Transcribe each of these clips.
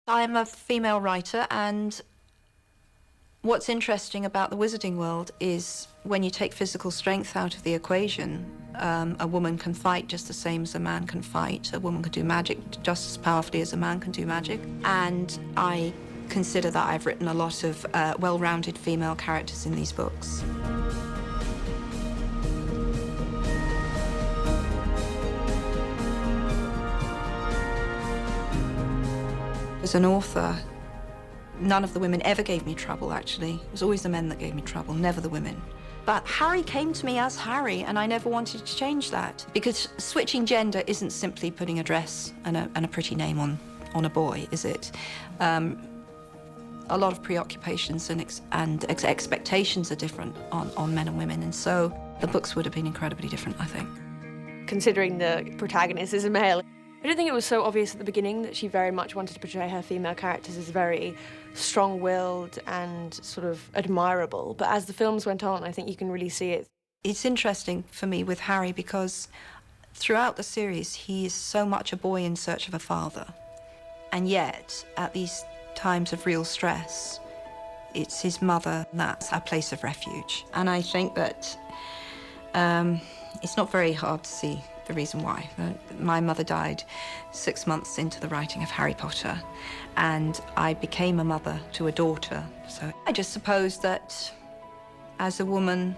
I'm a female writer, and what's interesting about the wizarding world is when you take physical strength out of the equation, a woman can fight just the same as a man can fight. A woman can do magic just as powerfully as a man can do magic. And I consider that I've written a lot of well-rounded female characters in these books. As an author, none of the women ever gave me trouble, actually. It was always the men that gave me trouble, never the women. But Harry came to me as Harry, and I never wanted to change that. Because switching gender isn't simply putting a dress and a pretty name on a boy, is it? A lot of preoccupations and expectations are different on men and women, and so the books would have been incredibly different, I think. Considering the protagonist is a male, I don't think it was so obvious at the beginning that she very much wanted to portray her female characters as very strong-willed and sort of admirable. But as the films went on, I think you can really see it. It's interesting for me with Harry because throughout the series, he is so much a boy in search of a father. And yet, at these times of real stress, it's his mother that's our place of refuge. And I think that it's not very hard to see the reason why. My mother died 6 months into the writing of Harry Potter, and I became a mother to a daughter. So I just suppose that as a woman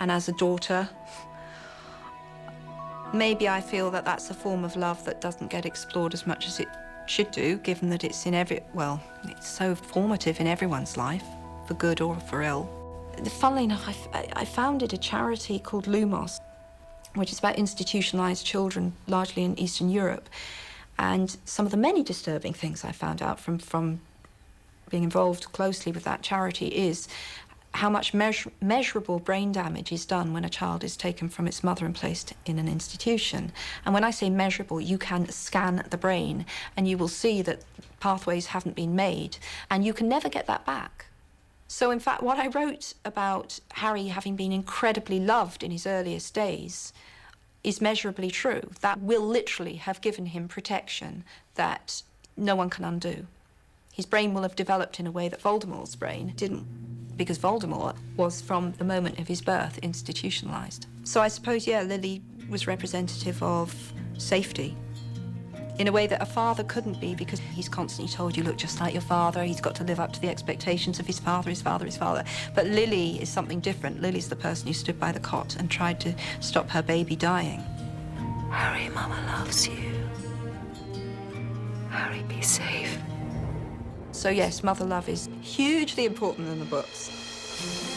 and as a daughter, maybe I feel that that's a form of love that doesn't get explored as much as it should do, given that it's it's so formative in everyone's life, for good or for ill. Funnily enough, I founded a charity called Lumos, which is about institutionalized children, largely in Eastern Europe. And some of the many disturbing things I found out from being involved closely with that charity is how much measurable brain damage is done when a child is taken from its mother and placed in an institution. And when I say measurable, you can scan the brain and you will see that pathways haven't been made, and you can never get that back. So in fact, what I wrote about Harry having been incredibly loved in his earliest days is measurably true. That will literally have given him protection that no one can undo. His brain will have developed in a way that Voldemort's brain didn't, because Voldemort was, from the moment of his birth, institutionalized. So I suppose, yeah, Lily was representative of safety in a way that a father couldn't be, because he's constantly told, you look just like your father, he's got to live up to the expectations of his father, his father, his father. But Lily is something different. Lily's the person who stood by the cot and tried to stop her baby dying. Harry, Mama loves you. Harry, be safe. So yes, mother love is hugely important in the books.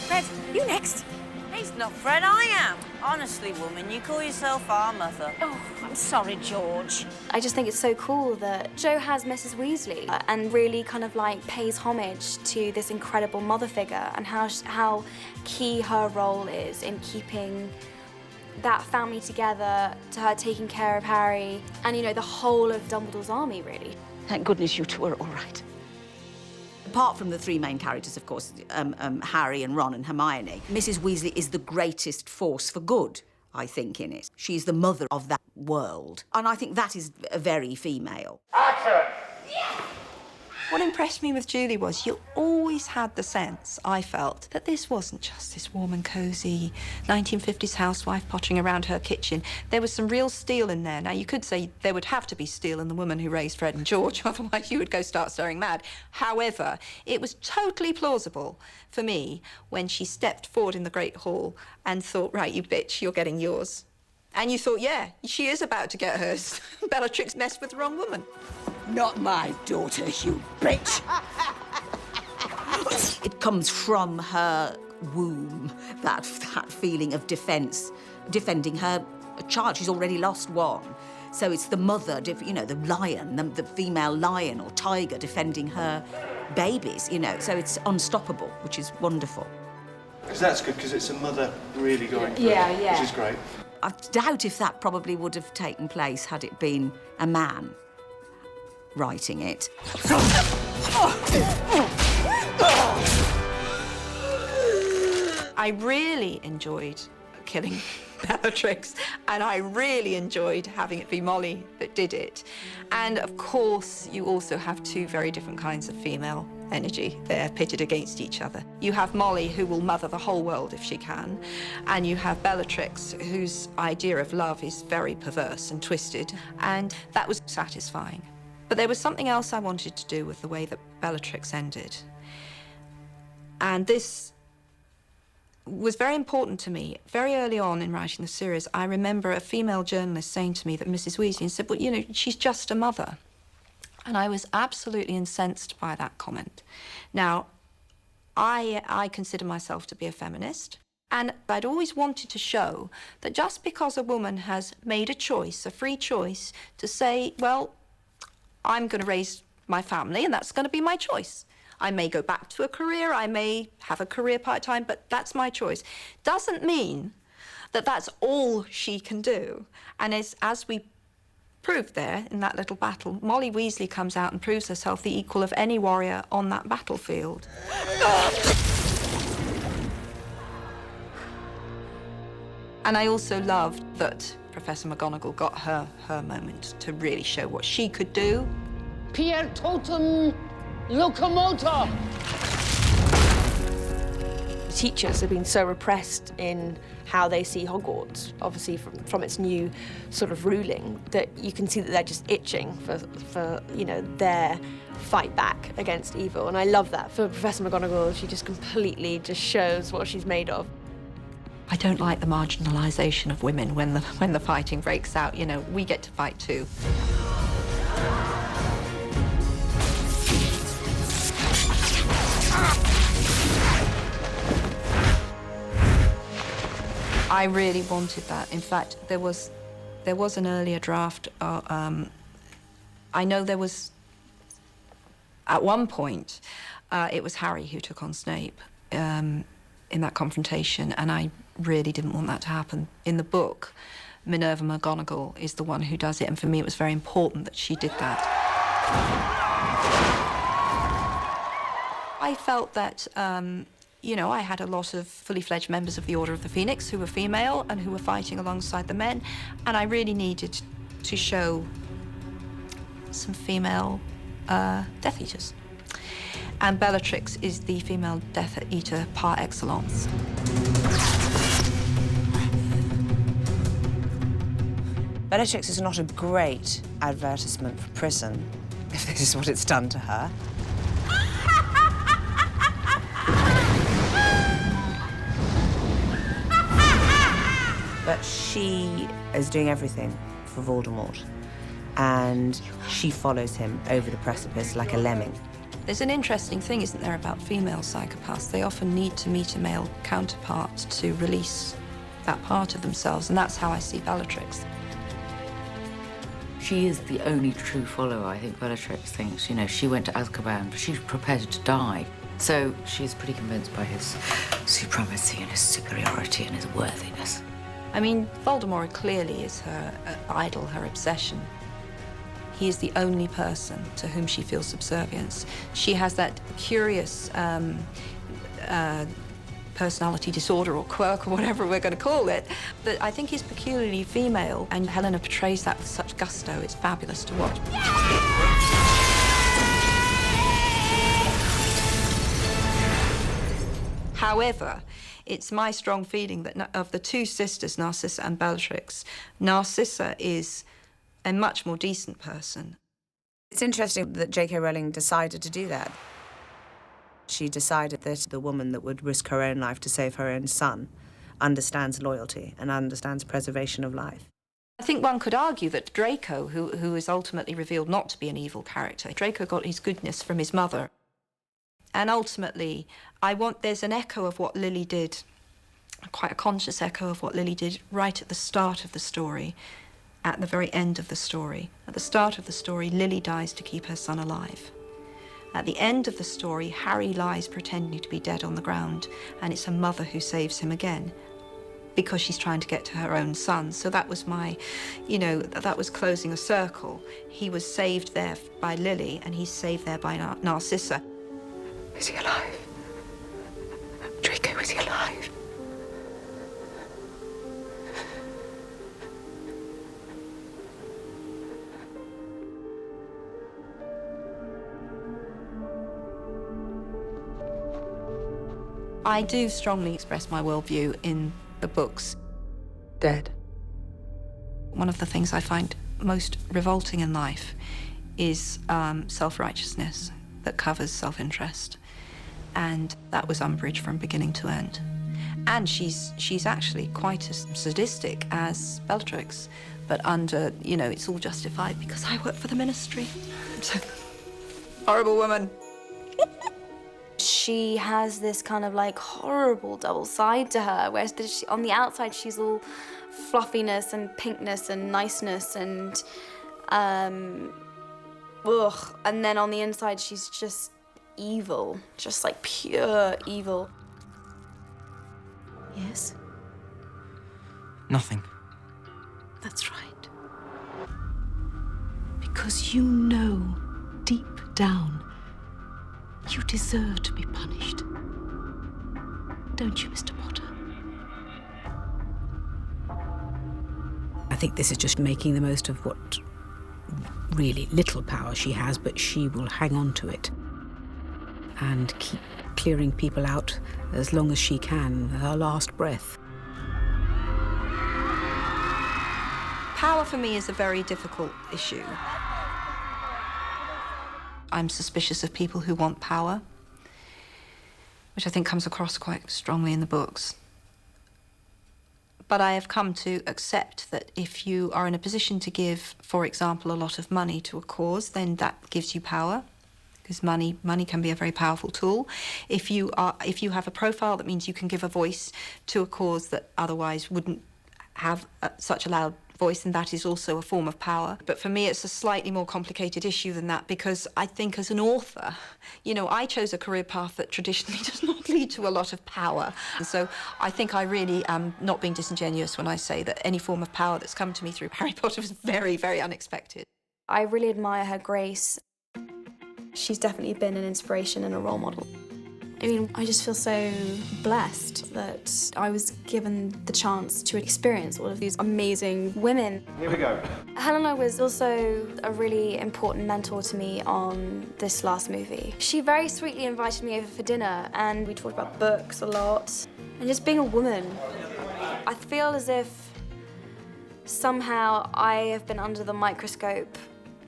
Fred, you next. He's not Fred, I am. Honestly, woman, you call yourself our mother. Oh, I'm sorry, George. I just think it's so cool that Jo has Mrs. Weasley and really kind of like pays homage to this incredible mother figure and how key her role is in keeping that family together, to her taking care of Harry and, you know, the whole of Dumbledore's army, really. Thank goodness you two are all right. Apart from the three main characters, of course, Harry and Ron and Hermione, Mrs. Weasley is the greatest force for good, I think, in it. She's the mother of that world. And I think that is very female. What impressed me with Julie was you always had the sense, I felt, that this wasn't just this warm and cosy 1950s housewife pottering around her kitchen. There was some real steel in there. Now, you could say there would have to be steel in the woman who raised Fred and George, otherwise you would go start stirring mad. However, it was totally plausible for me when she stepped forward in the Great Hall and thought, right, you bitch, you're getting yours. And you thought, yeah, she is about to get hers. Bellatrix messed with the wrong woman. Not my daughter, you bitch. It comes from her womb, that feeling of defence, defending her child. She's already lost one. So it's the mother, you know, the lion, the female lion or tiger defending her babies, you know. So it's unstoppable, which is wonderful. Because that's good, because it's a mother really going for it, which is great. I doubt if that probably would have taken place had it been a man writing it. I really enjoyed killing Bellatrix, and I really enjoyed having it be Molly that did it. And of course, you also have two very different kinds of female energy. They're pitted against each other. You have Molly, who will mother the whole world if she can, and you have Bellatrix, whose idea of love is very perverse and twisted, and that was satisfying. But there was something else I wanted to do with the way that Bellatrix ended. And this was very important to me. Very early on in writing the series, I remember a female journalist saying to me that Mrs. Weasley, and said, well, you know, she's just a mother. And I was absolutely incensed by that comment. Now, I consider myself to be a feminist, and I'd always wanted to show that just because a woman has made a choice, a free choice, to say, well, I'm going to raise my family, and that's going to be my choice. I may go back to a career, I may have a career part-time, but that's my choice. Doesn't mean that that's all she can do. And as we proved there in that little battle, Molly Weasley comes out and proves herself the equal of any warrior on that battlefield. And I also loved that Professor McGonagall got her moment to really show what she could do. Pier totum locomotor! Teachers have been so repressed in how they see Hogwarts, obviously from its new sort of ruling, that you can see that they're just itching for you know, their fight back against evil. And I love that. For Professor McGonagall, she just completely just shows what she's made of. I don't like the marginalisation of women when the fighting breaks out. You know, we get to fight too. I really wanted that. In fact, there was an earlier draft. I know there was, at one point, it was Harry who took on Snape in that confrontation, and I really didn't want that to happen. In the book, Minerva McGonagall is the one who does it, and for me it was very important that she did that. I felt that, you know, I had a lot of fully fledged members of the Order of the Phoenix who were female and who were fighting alongside the men, and I really needed to show some female Death Eaters. And Bellatrix is the female Death Eater par excellence. Bellatrix is not a great advertisement for prison, if this is what it's done to her. But she is doing everything for Voldemort, and she follows him over the precipice like a lemming. There's an interesting thing, isn't there, about female psychopaths? They often need to meet a male counterpart to release that part of themselves, and that's how I see Bellatrix. She is the only true follower, I think Bellatrix thinks. You know, she went to Azkaban, but she's prepared to die. So she's pretty convinced by his supremacy and his superiority and his worthiness. I mean, Voldemort clearly is her idol, her obsession. He is the only person to whom she feels subservience. She has that curious personality disorder or quirk or whatever we're going to call it, that I think is peculiarly female, and Helena portrays that with such gusto. It's fabulous to watch. However, it's my strong feeling that of the two sisters, Narcissa and Bellatrix, Narcissa is a much more decent person. It's interesting that J.K. Rowling decided to do that. She decided that the woman that would risk her own life to save her own son understands loyalty and understands preservation of life. I think one could argue that Draco, who is ultimately revealed not to be an evil character, Draco got his goodness from his mother. And ultimately, there's an echo of what Lily did, quite a conscious echo of what Lily did right at the start of the story, at the very end of the story. At the start of the story, Lily dies to keep her son alive. At the end of the story, Harry lies pretending to be dead on the ground, and it's her mother who saves him again, because she's trying to get to her own son. So that was that was closing a circle. He was saved there by Lily, and he's saved there by Narcissa. Is he alive? Draco, is he alive? I do strongly express my worldview in the books. Dead. One of the things I find most revolting in life is self-righteousness that covers self-interest. And that was Umbridge from beginning to end. And she's actually quite as sadistic as Bellatrix, but under, you know, it's all justified because I work for the ministry. So, horrible woman. She has this kind of like horrible double side to her, whereas on the outside she's all fluffiness and pinkness and niceness and ugh. And then on the inside she's just evil, just like pure evil. Yes? Nothing. That's right. Because you know, deep down, you deserve to be punished. Don't you, Mr. Potter? I think this is just making the most of what really little power she has, but she will hang on to it and keep clearing people out as long as she can, her last breath. Power for me is a very difficult issue. I'm suspicious of people who want power, which I think comes across quite strongly in the books. But I have come to accept that if you are in a position to give, for example, a lot of money to a cause, then that gives you power, because money can be a very powerful tool. If you have a profile, that means you can give a voice to a cause that otherwise wouldn't have such a loud voice, and that is also a form of power. But for me, it's a slightly more complicated issue than that, because I think as an author, you know, I chose a career path that traditionally does not lead to a lot of power. And so I think I really am not being disingenuous when I say that any form of power that's come to me through Harry Potter was very, very unexpected. I really admire her grace. She's definitely been an inspiration and a role model. I mean, I just feel so blessed that I was given the chance to experience all of these amazing women. Here we go. Helena was also a really important mentor to me on this last movie. She very sweetly invited me over for dinner, and we talked about books a lot. And just being a woman, I feel as if somehow I have been under the microscope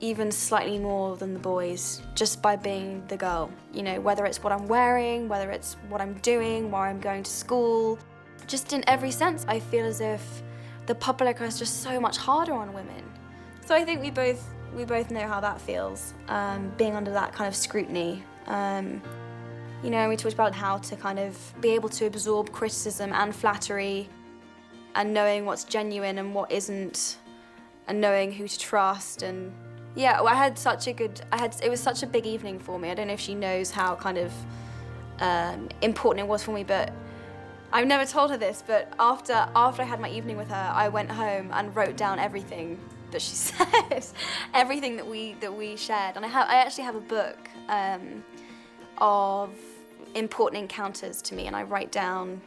even slightly more than the boys, just by being the girl. You know, whether it's what I'm wearing, whether it's what I'm doing, where I'm going to school. Just in every sense, I feel as if the public is just so much harder on women. So I think we both know how that feels, being under that kind of scrutiny. You know, we talked about how to kind of be able to absorb criticism and flattery, and knowing what's genuine and what isn't, and knowing who to trust. And yeah, well, it was such a big evening for me. I don't know if she knows how kind of important it was for me, but I've never told her this, but after I had my evening with her, I went home and wrote down everything that she said, everything that we shared. And I actually have a book of important encounters to me, and I write down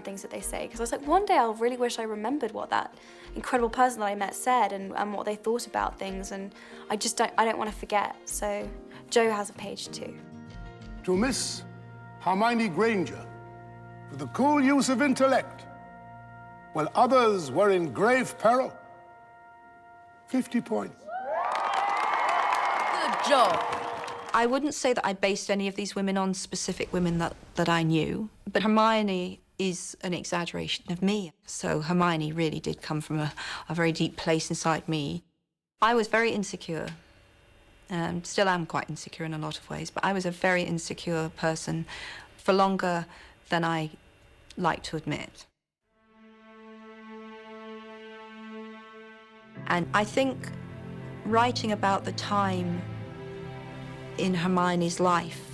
things that they say, because I was like, one day I'll really wish I remembered what that incredible person that I met said and what they thought about things, and I don't want to forget. So Jo has a page too. To Miss Hermione Granger, for the cool use of intellect, while others were in grave peril, 50 points. Good job. I wouldn't say that I based any of these women on specific women that I knew, but Hermione is an exaggeration of me. So Hermione really did come from a very deep place inside me. I was very insecure, and still am quite insecure in a lot of ways, but I was a very insecure person for longer than I like to admit. And I think writing about the time in Hermione's life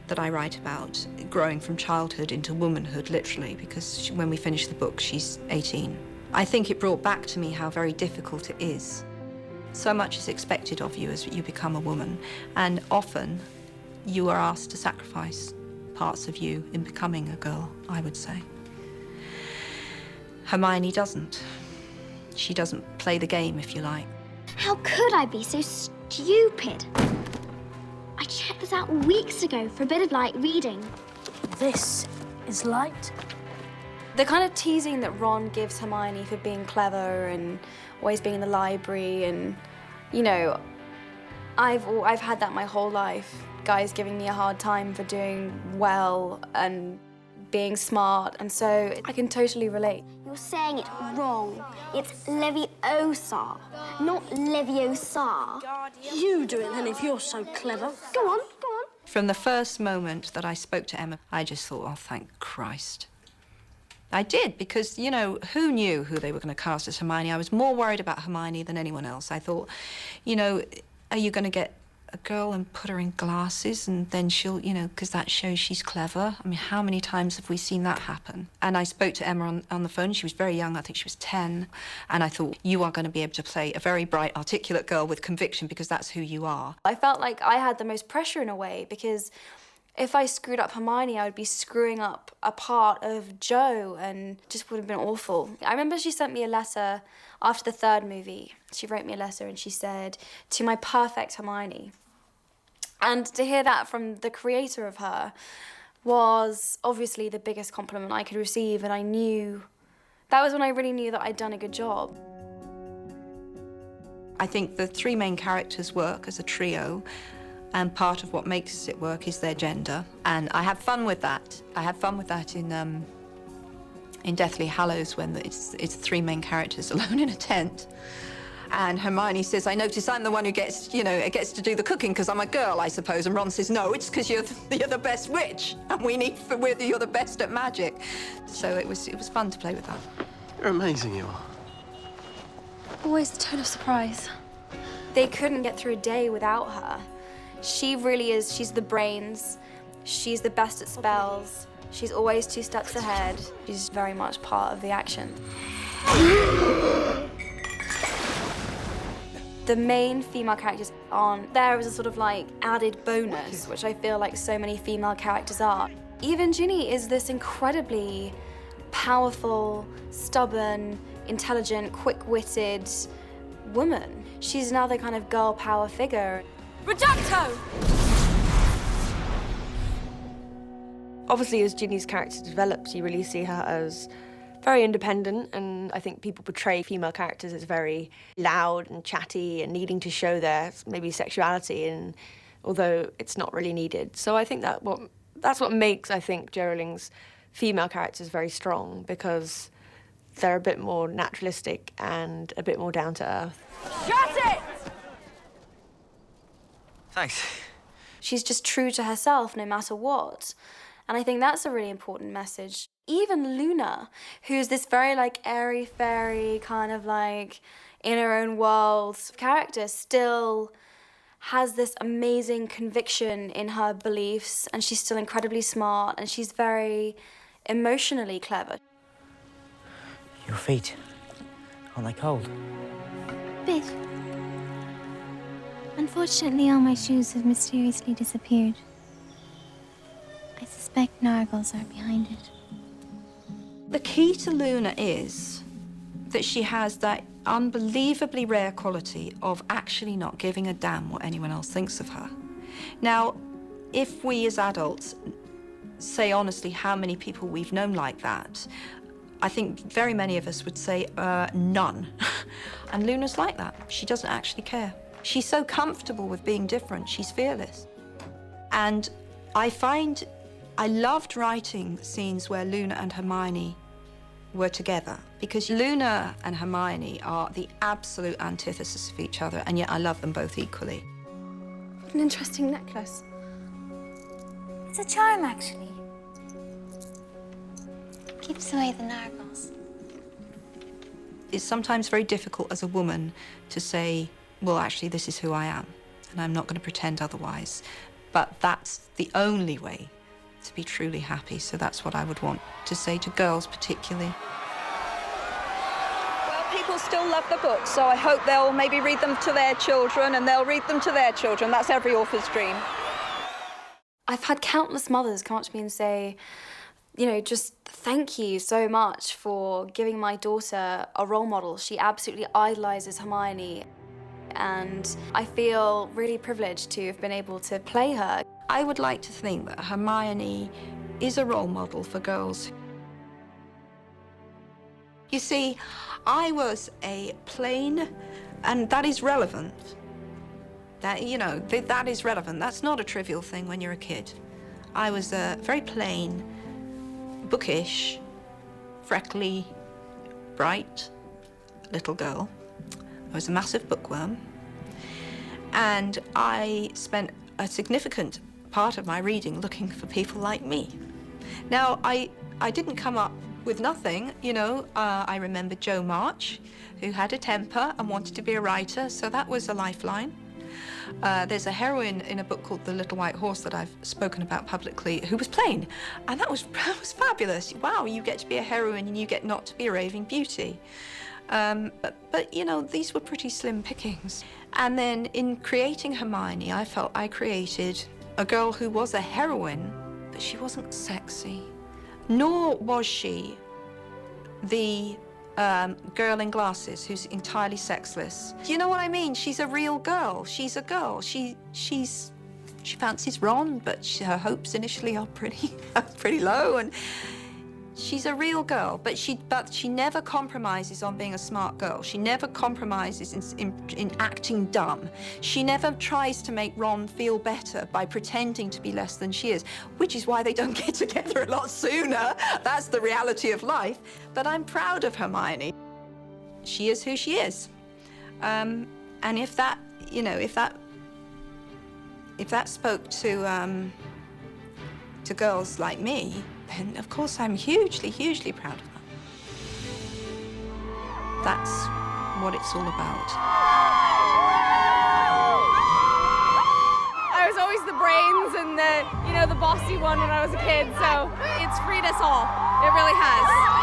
that I write about, growing from childhood into womanhood, literally, because when we finish the book, she's 18. I think it brought back to me how very difficult it is. So much is expected of you as you become a woman, and often you are asked to sacrifice parts of you in becoming a girl, I would say. Hermione doesn't. She doesn't play the game, if you like. How could I be so stupid? I checked this out weeks ago for a bit of light reading. This is light. The kind of teasing that Ron gives Hermione for being clever and always being in the library, and, you know, I've had that my whole life. Guys giving me a hard time for doing well and being smart, and so I can totally relate. You're saying it wrong. It's Leviosa, not Leviosa. You do it then if you're so clever. Go on, go on. From the first moment that I spoke to Emma, I just thought, oh, thank Christ. I did, because, you know, who knew who they were going to cast as Hermione? I was more worried about Hermione than anyone else. I thought, you know, are you going to get a girl and put her in glasses and then she'll, you know, because that shows she's clever? I mean, how many times have we seen that happen? And I spoke to Emma on the phone. She was very young. I think she was 10. And I thought, you are going to be able to play a very bright, articulate girl with conviction, because that's who you are. I felt like I had the most pressure in a way, because if I screwed up Hermione, I would be screwing up a part of Jo, and just would have been awful. I remember she sent me a letter after the third movie. She wrote me a letter and she said, "To my perfect Hermione." And to hear that from the creator of her was obviously the biggest compliment I could receive, and I knew, that was when I really knew that I'd done a good job. I think the three main characters work as a trio, and part of what makes it work is their gender. And I have fun with that. I had fun with that in Deathly Hallows, when it's three main characters alone in a tent. And Hermione says, I notice I'm the one who gets, you know, gets to do the cooking because I'm a girl, I suppose. And Ron says, no, it's because you're the best witch, and you're the best at magic. So it was fun to play with that. You're amazing, you are. Always the tone of surprise. They couldn't get through a day without her. She really is, she's the brains. She's the best at spells. She's always 2 steps ahead. She's very much part of the action. The main female characters aren't there as a sort of like added bonus, which I feel like so many female characters are. Even Ginny is this incredibly powerful, stubborn, intelligent, quick-witted woman. She's another kind of girl power figure. Reducto! Obviously, as Ginny's character develops, you really see her as very independent, and I think people portray female characters as very loud and chatty and needing to show their maybe sexuality, and although it's not really needed. So I think that's what makes, I think, Jo Rowling's female characters very strong, because they're a bit more naturalistic and a bit more down to earth. Shut it! Thanks. She's just true to herself no matter what. And I think that's a really important message. Even Luna, who's this very like airy-fairy kind of like in her own world character, still has this amazing conviction in her beliefs, and she's still incredibly smart, and she's very emotionally clever. Your feet, aren't they cold? Bit. Unfortunately, all my shoes have mysteriously disappeared. I suspect Nargles are behind it. The key to Luna is that she has that unbelievably rare quality of actually not giving a damn what anyone else thinks of her. Now, if we as adults say honestly how many people we've known like that, I think very many of us would say none. And Luna's like that. She doesn't actually care. She's so comfortable with being different. She's fearless. And I loved writing scenes where Luna and Hermione were together, because Luna and Hermione are the absolute antithesis of each other, and yet I love them both equally. What an interesting necklace. It's a charm, actually. Keeps away the Nargles. It's sometimes very difficult as a woman to say, well, actually, this is who I am, and I'm not going to pretend otherwise. But that's the only way to be truly happy, so that's what I would want to say to girls particularly. Well, people still love the books, so I hope they'll maybe read them to their children, and they'll read them to their children. That's every author's dream. I've had countless mothers come up to me and say, you know, just thank you so much for giving my daughter a role model. She absolutely idolizes Hermione, and I feel really privileged to have been able to play her. I would like to think that Hermione is a role model for girls. You see, I was a plain, and that is relevant. That, you know, that is relevant. That's not a trivial thing when you're a kid. I was a very plain, bookish, freckly, bright little girl. I was a massive bookworm. And I spent a significant part of my reading looking for people like me. Now, I didn't come up with nothing, you know. I remember Jo March, who had a temper and wanted to be a writer, so that was a lifeline. There's a heroine in a book called The Little White Horse that I've spoken about publicly, who was plain, and that was fabulous. Wow, you get to be a heroine and you get not to be a raving beauty. But you know, these were pretty slim pickings. And then in creating Hermione, I felt I created a girl who was a heroine, but she wasn't sexy. Nor was she the girl in glasses who's entirely sexless. Do you know what I mean? She's a real girl. She's a girl. She fancies Ron, but her hopes initially are pretty low, and she's a real girl. But she never compromises on being a smart girl. She never compromises in acting dumb. She never tries to make Ron feel better by pretending to be less than she is, which is why they don't get together a lot sooner. That's the reality of life. But I'm proud of Hermione. She is who she is. And if that, you know, if that spoke to girls like me, then of course I'm hugely, hugely proud of that. That's what it's all about. I was always the brains and the bossy one when I was a kid, so it's freed us all. It really has.